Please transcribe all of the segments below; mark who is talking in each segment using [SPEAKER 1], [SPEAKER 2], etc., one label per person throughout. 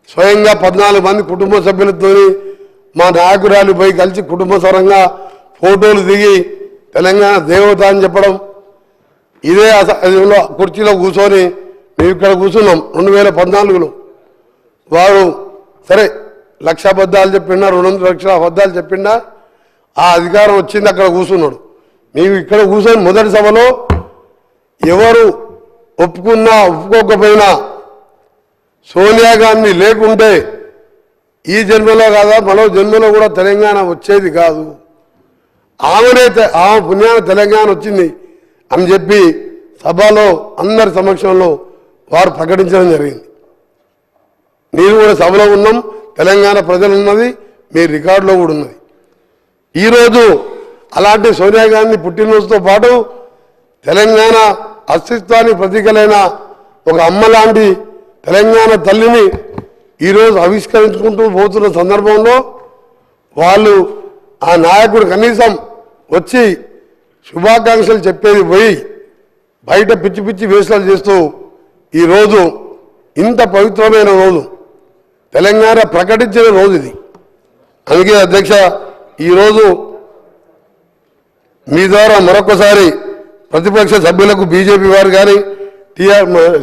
[SPEAKER 1] స్వయంగా 14 మంది కుటుంబ సభ్యులతో మా నాయకురాలు పోయి కలిసి కుటుంబ సరంగా ఫోటోలు దిగి తెలంగాణ దేవత అని చెప్పడం, ఇదే కుర్చీలో కూర్చొని మేము ఇక్కడ కూర్చున్నాం 2014లో. వారు సరే 1,00,000 అబద్ధాలు చెప్పిండా, 200 లక్షల అబద్ధాలు చెప్పిండా, ఆ అధికారం వచ్చింది, అక్కడ కూర్చున్నాడు. మేము ఇక్కడ కూర్చొని మొదటి సభలో ఎవరు ఒప్పుకున్నా ఒప్పుకోకపోయినా సోనియా గాంధీ లేకుంటే ఈ జన్మలో కాదా మరో జన్మలో కూడా తెలంగాణ వచ్చేది కాదు, ఆమె పుణ్యాన తెలంగాణ వచ్చింది అని చెప్పి సభలో అందరి సమక్షంలో వారు ప్రకటించడం జరిగింది. నేను కూడా సభలో ఉన్నాం, తెలంగాణ ప్రజలు ఉన్నది, మీ రికార్డులో కూడా ఉన్నది. ఈరోజు అలాంటి సోనియా గాంధీ పుట్టినరోజుతో పాటు తెలంగాణ అస్తిత్వానికి ప్రతీకలైన ఒక అమ్మ లాంటి తెలంగాణ తల్లిని ఈరోజు ఆవిష్కరించుకుంటూ పోతున్న సందర్భంలో వాళ్ళు ఆ నాయకుడు కనీసం వచ్చి శుభాకాంక్షలు చెప్పేది పోయి బయట పిచ్చి పిచ్చి వేషాలు చేస్తూ ఈరోజు ఇంత పవిత్రమైన రోజు తెలంగాణ ప్రకటించిన రోజు ఇది. అందుకే అధ్యక్ష, ఈరోజు మీ ద్వారా మరొకసారి ప్రతిపక్ష సభ్యులకు, బీజేపీ వారు కానీ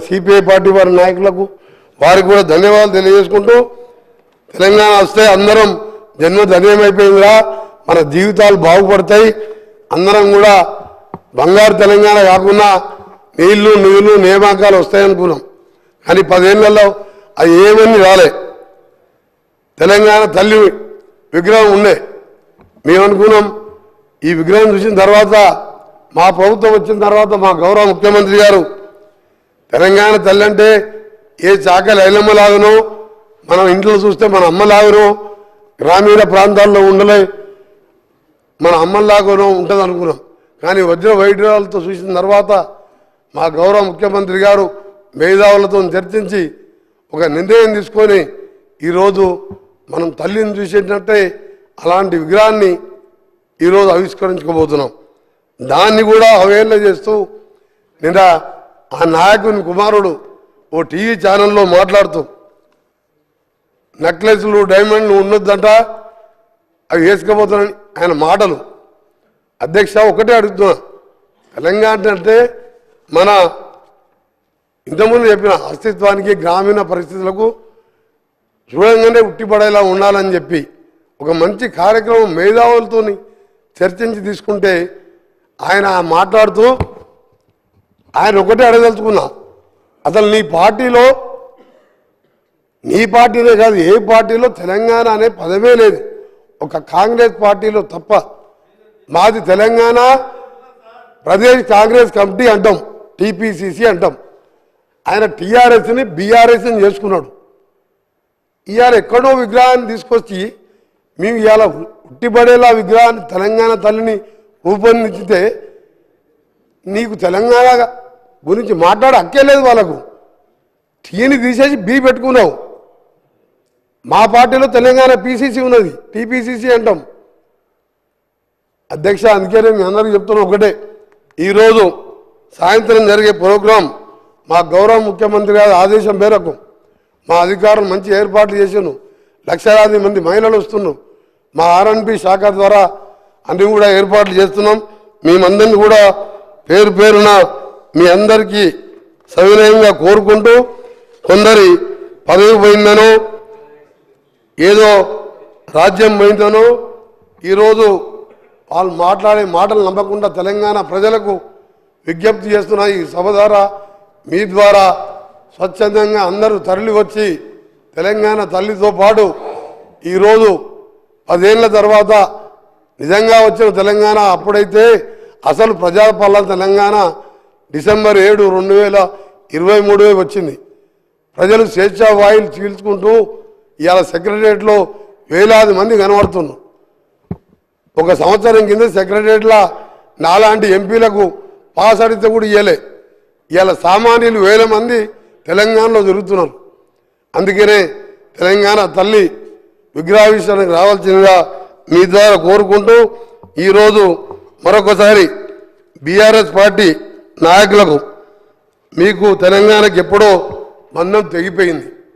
[SPEAKER 1] సిపిఐ పార్టీ వారి నాయకులకు వారికి కూడా ధన్యవాదాలు తెలియజేసుకుంటూ, తెలంగాణ వస్తే అందరం జన్మ ధన్యమైపోయిందిరా, మన జీవితాలు బాగుపడతాయి, అందరం కూడా బంగారు తెలంగాణ కాకుండా నీళ్లు నిధులు నియామకాలు వస్తాయనుకున్నాం. కానీ 10 ఏళ్లలో అది ఏమని రాలే. తెలంగాణ తల్లి విగ్రహం ఉండే, మేము అనుకున్నాం ఈ విగ్రహం చూసిన తర్వాత, మా ప్రభుత్వం వచ్చిన తర్వాత మా గౌరవ ముఖ్యమంత్రి గారు తెలంగాణ తల్లి అంటే ఏ చాకలి ఐలమ్మలాగనో, మనం ఇంట్లో చూస్తే మన అమ్మలాగనో, గ్రామీణ ప్రాంతాల్లో ఉండలే మన అమ్మలాగనో ఉంటుంది అనుకున్నాం. కానీ వజ్ర వైఢూర్యాలతో చూసిన తర్వాత మా గౌరవ ముఖ్యమంత్రి గారు మేధావులతో చర్చించి ఒక నిర్ణయం తీసుకొని ఈరోజు మనం తల్లిని చూసేటట్టే అలాంటి విగ్రహాన్ని ఈరోజు ఆవిష్కరించుకోబోతున్నాం. దాన్ని కూడా అవేళ చేస్తూ నిన్న ఆ నాయకుని కుమారుడు ఓ టీవీ ఛానల్లో మాట్లాడుతూ నెక్లెస్లు డైమండ్లు ఉండొద్దంట, అవి వేసుకపోతున్నాయని ఆయన మాటలు. అధ్యక్ష, ఒకటే అడుగుతున్నా, తెలంగాణ అంటే మన ఇంతకుముందు చెప్పిన అస్తిత్వానికి గ్రామీణ పరిస్థితులకు చూడంగానే ఉట్టిపడేలా ఉండాలని చెప్పి ఒక మంచి కార్యక్రమం మేధావులతో చర్చించి తీసుకుంటే ఆయన మాట్లాడుతూ ఆయన ఒకటే అడగదలుచుకున్నా, అసలు నీ పార్టీలో కాదు ఏ పార్టీలో తెలంగాణ అనే పదమే లేదు, ఒక కాంగ్రెస్ పార్టీలో తప్ప. మాది తెలంగాణ ప్రదేశ్ కాంగ్రెస్ కమిటీ అంటాం, టీపీసీసీ అంటాం. ఆయన టీఆర్ఎస్ని బీఆర్ఎస్ని చేసుకున్నాడు. ఇవాళ ఎక్కడో విగ్రహాన్ని తీసుకొచ్చి మేము ఇవాళ ఉట్టిపడేలా విగ్రహాన్ని తెలంగాణ తల్లిని రూపొందించితే నీకు తెలంగాణ గురించి మాట్లాడే హక్కే లేదు. వాళ్ళకు టీని తీసేసి బీ పెట్టుకున్నావు. మా పార్టీలో తెలంగాణ పీసీసీ ఉన్నది, టీపీసీసీ అంటాం. అధ్యక్ష, అందుకే నేను మీ అందరికీ చెప్తున్నా ఒకటే, ఈరోజు సాయంత్రం జరిగే ప్రోగ్రాం మా గౌరవ ముఖ్యమంత్రి గారి ఆదేశం మేరకు మా అధికారులు మంచి ఏర్పాట్లు చేసాను. లక్షలాది మంది మహిళలు వస్తున్నాం. మా ఆర్ఎన్బి శాఖ ద్వారా అన్ని కూడా ఏర్పాట్లు చేస్తున్నాం. మేమందరినీ కూడా పేరు పేరున మీ అందరికీ సవినయంగా కోరుకుంటూ, కొందరి పదవి పోయిందనో ఏదో రాజ్యం పోయిందనో ఈరోజు వాళ్ళు మాట్లాడే మాటలు నమ్మకుండా తెలంగాణ ప్రజలకు విజ్ఞప్తి చేస్తున్న ఈ సభ ద్వారా మీ ద్వారా స్వచ్ఛందంగా అందరూ తరలి వచ్చి తెలంగాణ తల్లితో పాటు ఈరోజు 10 ఏళ్ల తర్వాత నిజంగా వచ్చిన తెలంగాణ, అప్పుడైతే అసలు ప్రజాపాలన తెలంగాణ డిసెంబర్ 7, 2023 వచ్చింది. ప్రజలు స్వేచ్ఛా వాయులు చీల్చుకుంటూ ఇవాళ సెక్రటరియట్లో వేలాది మంది కనబడుతున్నారు. ఒక సంవత్సరం కింద సెక్రటరియట్లో నాలాంటి ఎంపీలకు పాస్ అడిగితే కూడా ఇవ్వలే. ఇవాళ సామాన్యులు వేల మంది తెలంగాణలో తిరుగుతున్నారు. అందుకనే తెలంగాణ తల్లి విగ్రహావిష్కరణకు రావాల్సిందిగా మీ ద్వారా కోరుకుంటూ, ఈరోజు మరొకసారి బీఆర్ఎస్ పార్టీ నాయకులకు మీకు తెలంగాణకు ఎప్పుడో బంధం తెగిపోయింది.